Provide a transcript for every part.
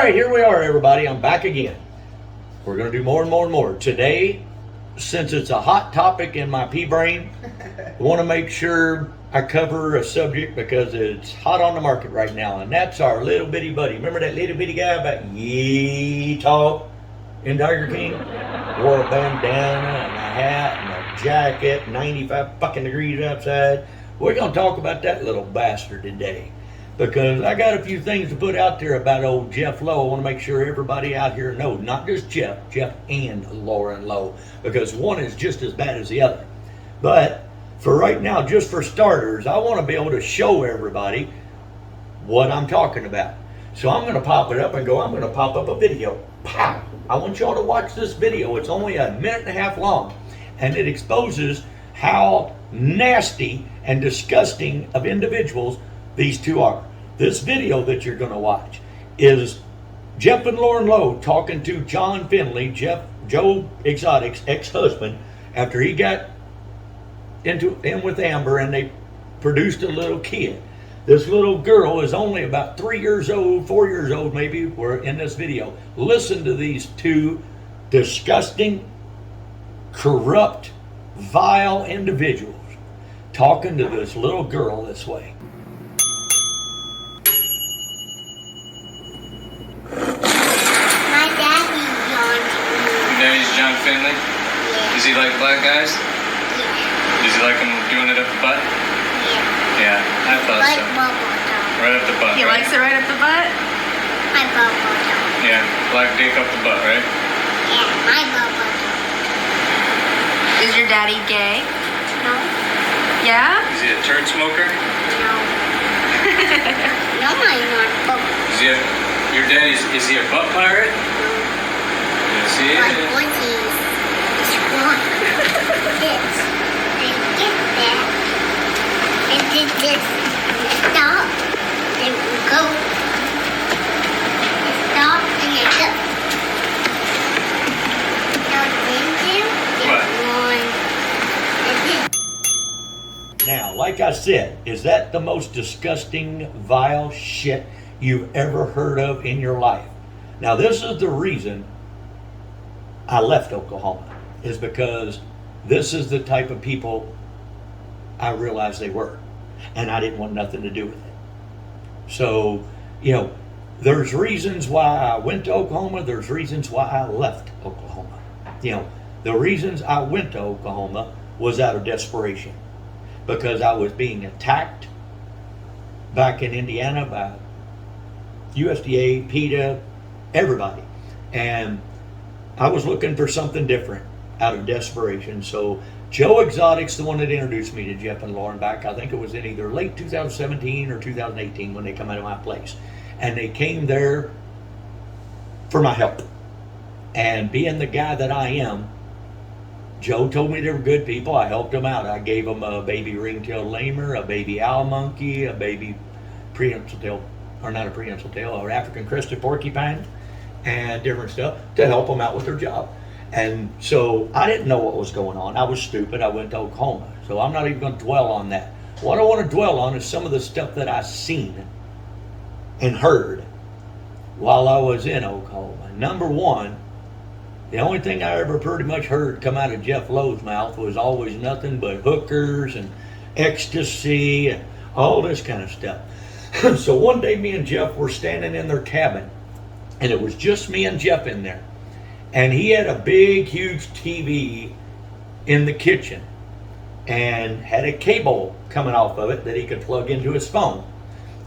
right, here we are, everybody. I'm back again. We're going to do more and more and more. Today, since it's a hot topic in my pea brain, I want to make sure I cover a subject because it's hot on the market right now, and that's our little bitty buddy. Remember that little bitty guy about tall in Tiger King? Wore a bandana and a hat and a jacket, 95 fucking degrees outside. We're going to talk about that little bastard today, because I got a few things to put out there about old Jeff Lowe. I want to make sure everybody out here knows, not just Jeff and Laurne Lowe, because one is just as bad as the other. But for right now, just for starters, I want to be able to show everybody what I'm talking about. So I'm going to pop it up and I'm going to pop up a video. Pow! I want y'all to watch this video. It's only a minute and a half long, and it exposes how nasty and disgusting of individuals these two are. This video that you're going to watch is Jeff and Laurne Lowe talking to John Finley, Joe Exotic's ex-husband, after he got in with Amber and they produced a little kid. This little girl is only about 3 years old, 4 years old maybe, we're in this video. Listen to these two disgusting, corrupt, vile individuals talking to this little girl this way. John Finley? Yeah. Does he like black guys? Yeah. Does he like them doing it up the butt? Yeah. Yeah, I thought Like so. bubble gum. Right up the butt. He right? likes it right up the butt? My bubble gum. Yeah, black dick up the butt, right? Yeah, my bubble gum. Is your daddy gay? No. Yeah? Is he a turd smoker? No. No, I'm not bubble. Is he your daddy's, is he a butt pirate? No. Yes, he My is. voice is wrong. This. And get that. And then this. Stop. Then go. Stop and then go. Now then do. What? Then one. Now, like I said, is that the most disgusting, vile shit you've ever heard of in your life? Now, this is the reason I left Oklahoma, is because this is the type of people I realized they were, and I didn't want nothing to do with it. So, there's reasons why I went to Oklahoma, there's reasons why I left Oklahoma. The reasons I went to Oklahoma was out of desperation, because I was being attacked back in Indiana by USDA, PETA, everybody, and I was looking for something different out of desperation. So Joe Exotic's the one that introduced me to Jeff and Laurne back. I think it was in either late 2017 or 2018 when they come out of my place. And they came there for my help. And being the guy that I am, Joe told me they were good people. I helped them out. I gave them a baby ring-tailed lemur, a baby owl monkey, a baby prehensile tail, or not a prehensile tail, or African crested porcupine, and different stuff to help them out with their job. And so I didn't know what was going on. I was stupid. I went to Oklahoma. So I'm not even going to dwell on that. What I want to dwell on is some of the stuff that I seen and heard while I was in Oklahoma. Number one, the only thing I ever pretty much heard come out of Jeff Lowe's mouth was always nothing but hookers and ecstasy and all this kind of stuff. So one day me and Jeff were standing in their cabin, and it was just me and Jeff in there. And he had a big, huge TV in the kitchen and had a cable coming off of it that he could plug into his phone.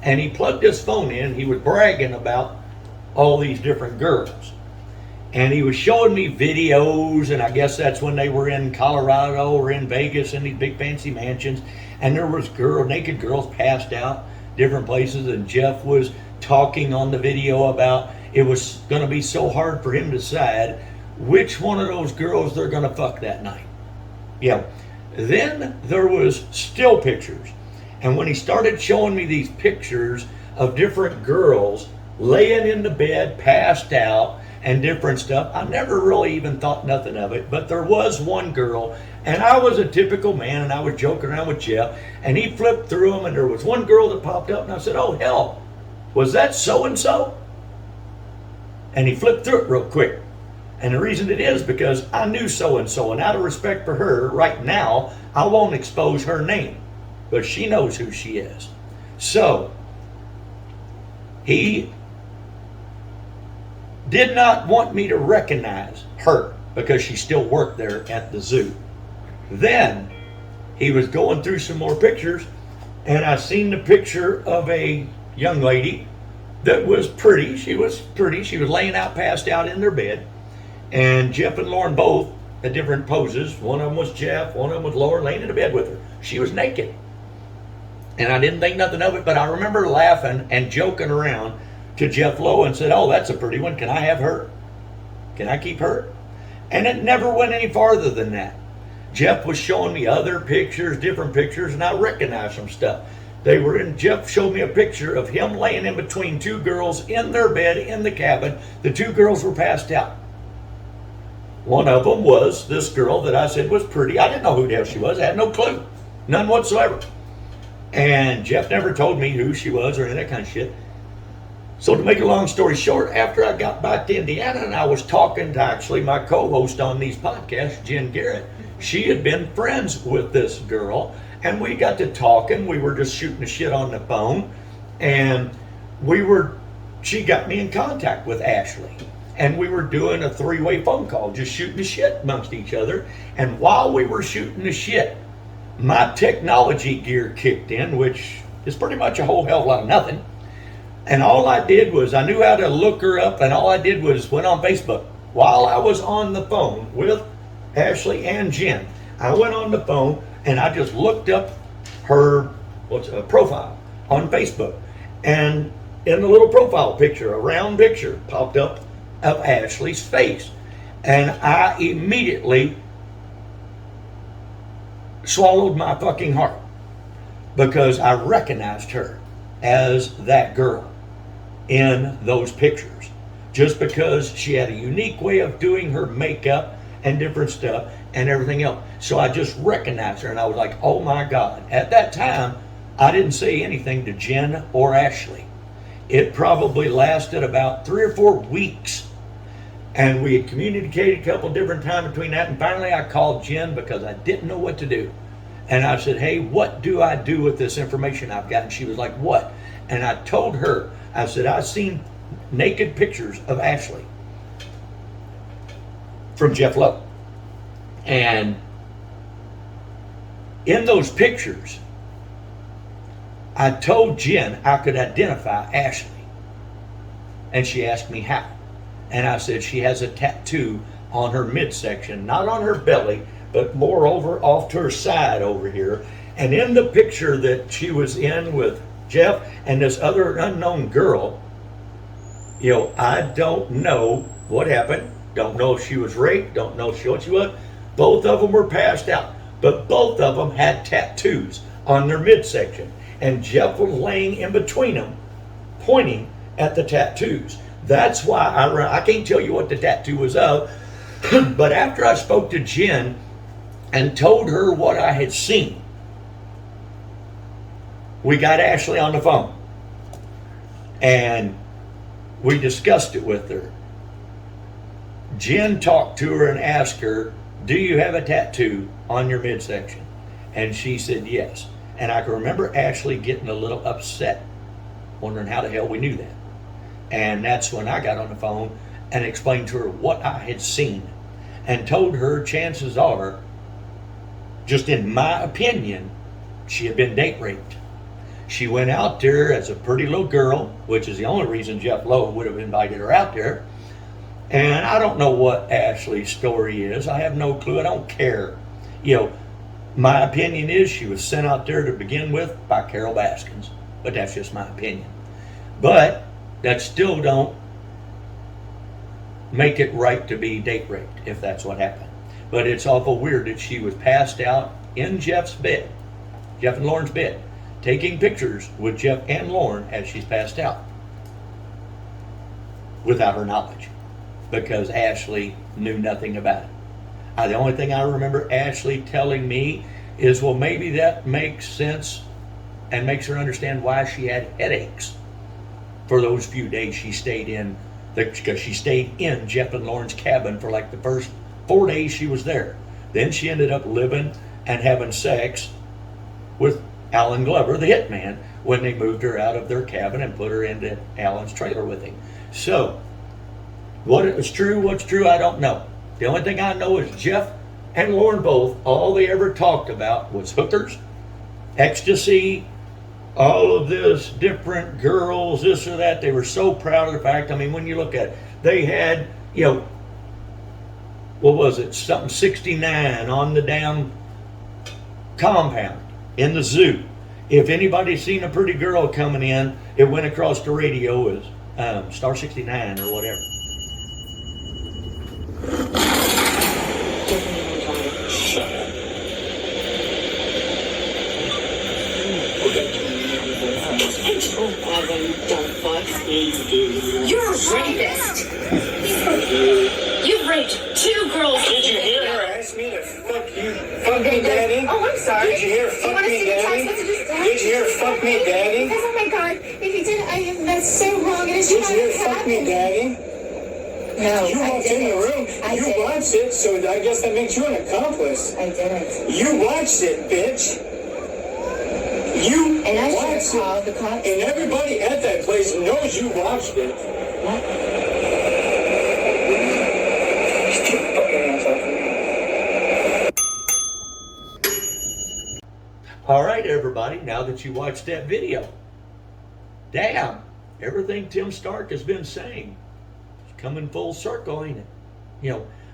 And he plugged his phone in. He was bragging about all these different girls. And he was showing me videos, and I guess that's when they were in Colorado or in Vegas in these big fancy mansions. And there was naked girls passed out different places, and Jeff was talking on the video about it was going to be so hard for him to decide which one of those girls they're going to fuck that night. Then there was still pictures. And when he started showing me these pictures of different girls laying in the bed, passed out, and different stuff, I never really even thought nothing of it. But there was one girl, and I was a typical man, and I was joking around with Jeff, and he flipped through them, and there was one girl that popped up, and I said, oh, hell, was that so-and-so? And he flipped through it real quick. And the reason it is because I knew so-and-so, and out of respect for her, right now, I won't expose her name. But she knows who she is. So, he did not want me to recognize her because she still worked there at the zoo. Then, he was going through some more pictures, and I seen the picture of a young lady that was pretty. She was pretty. She was laying out, passed out in their bed. And Jeff and Laurne both at different poses. One of them was Jeff, one of them was Laurne, laying in the bed with her. She was naked. And I didn't think nothing of it, but I remember laughing and joking around to Jeff Lowe and said, "Oh, that's a pretty one. Can I have her? Can I keep her?" And it never went any farther than that. Jeff was showing me other pictures, different pictures, and I recognized some stuff. Jeff showed me a picture of him laying in between two girls in their bed in the cabin. The two girls were passed out. One of them was this girl that I said was pretty. I didn't know who the hell she was. I had no clue. None whatsoever. And Jeff never told me who she was or any of that kind of shit. So to make a long story short, after I got back to Indiana and I was talking to actually my co-host on these podcasts, Jen Garrett, she had been friends with this girl. And we got to talking. We were just shooting the shit on the phone. And she got me in contact with Ashley. And we were doing a 3-way phone call, just shooting the shit amongst each other. And while we were shooting the shit, my technology gear kicked in, which is pretty much a whole hell of a lot of nothing. And all I did was, I knew how to look her up, and all I did was went on Facebook. While I was on the phone with Ashley and Jen, I went on the phone and I just looked up her profile on Facebook. And in the little profile picture, a round picture popped up of Ashley's face. And I immediately swallowed my fucking heart because I recognized her as that girl in those pictures. Just because she had a unique way of doing her makeup and different stuff and everything else. So I just recognized her and I was like, oh my God. At that time, I didn't say anything to Jen or Ashley. It probably lasted about 3 or 4 weeks. And we had communicated a couple different times between that. And finally I called Jen because I didn't know what to do. And I said, hey, what do I do with this information I've got? And she was like, what? And I told her, I said, I've seen naked pictures of Ashley from Jeff Lowe. And in those pictures, I told Jen I could identify Ashley. And she asked me how. And I said she has a tattoo on her midsection, not on her belly, but more over off to her side over here. And in the picture that she was in with Jeff and this other unknown girl, I don't know what happened. Don't know if she was raped. Don't know what she was. Both of them were passed out. But both of them had tattoos on their midsection. And Jeff was laying in between them, pointing at the tattoos. That's why I can't tell you what the tattoo was of. But after I spoke to Jen and told her what I had seen, we got Ashley on the phone. And we discussed it with her. Jen talked to her and asked her, do you have a tattoo on your midsection? And she said yes. And I can remember Ashley getting a little upset, wondering how the hell we knew that. And that's when I got on the phone and explained to her what I had seen and told her chances are, just in my opinion, she had been date raped. She went out there as a pretty little girl, which is the only reason Jeff Lowe would have invited her out there. And I don't know what Ashley's story is. I have no clue. I don't care. My opinion is she was sent out there to begin with by Carol Baskins. But that's just my opinion. But that still don't make it right to be date raped if that's what happened. But it's awful weird that she was passed out in Jeff's bed, Jeff and Laurne's bed, taking pictures with Jeff and Laurne as she's passed out without her knowledge, because Ashley knew nothing about it. The only thing I remember Ashley telling me is, well, maybe that makes sense and makes her understand why she had headaches for those few days she stayed in because she stayed in Jeff and Lauren's cabin for like the first 4 days she was there. Then she ended up living and having sex with Alan Glover, the hitman, when they moved her out of their cabin and put her into Alan's trailer with him. So, what it was true, what's true, I don't know. The only thing I know is Jeff and Lauren both, all they ever talked about was hookers, ecstasy, all of this, different girls, this or that. They were so proud of the fact. I mean, when you look at it, they had, what was it, something 69 on the damn compound in the zoo. If anybody seen a pretty girl coming in, it went across the radio as Star 69 or whatever. You're a rapist. You've raped 2 girls. Did you hear her ask me to fuck you? Fuck me, daddy? Oh, I'm sorry. Did you hear fuck wanna me, see the daddy? text messages, Dad? Did you hear fuck me, daddy? Because, oh my God, if you did, that's so wrong. It is Did you not hear fuck me, happening. daddy? No, You I walked in the didn't. room. I You didn't. watched it, so I guess that makes you an accomplice. I didn't. You watched it, bitch. You And I should watched have called it. the cops. And everybody at that place knows you watched it. What? Get your fucking hands off me. All right, everybody, now that you watched that video, damn, everything Tim Stark has been saying is coming full circle, ain't it?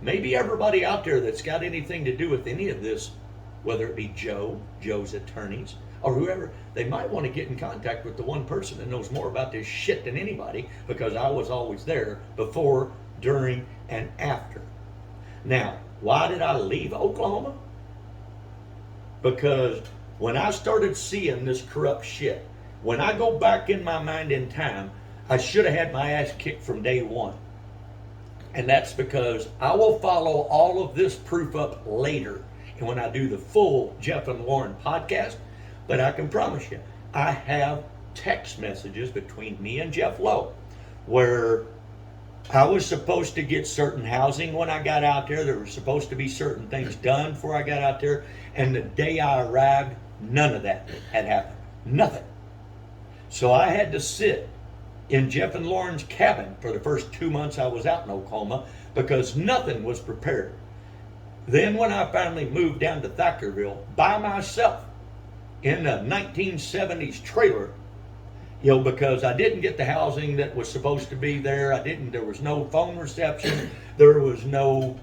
Maybe everybody out there that's got anything to do with any of this, whether it be Joe's attorneys, or whoever, they might want to get in contact with the one person that knows more about this shit than anybody, because I was always there before, during, and after. Now, why did I leave Oklahoma? Because when I started seeing this corrupt shit, when I go back in my mind in time, I should have had my ass kicked from day one. And that's because I will follow all of this proof up later. And when I do the full Jeff and Lauren podcast, but I can promise you, I have text messages between me and Jeff Lowe where I was supposed to get certain housing when I got out there. There were supposed to be certain things done before I got out there. And the day I arrived, none of that had happened. Nothing. So I had to sit in Jeff and Lauren's cabin for the first 2 months I was out in Oklahoma because nothing was prepared. Then when I finally moved down to Thackerville by myself in a 1970s trailer, because I didn't get the housing that was supposed to be there. There was no phone reception. There was no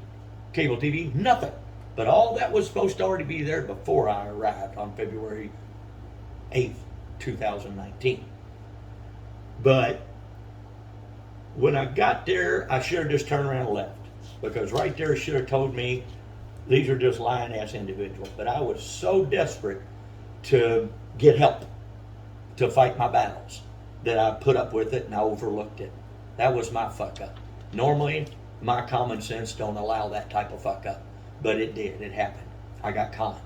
cable TV, nothing. But all that was supposed to already be there before I arrived on February 8th, 2019. But when I got there, I should have just turned around and left. Because right there should have told me these are just lying ass individuals. But I was so desperate to get help to fight my battles that I put up with it and I overlooked it. That was my fuck up. Normally, my common sense don't allow that type of fuck up. But it did. It happened. I got conned.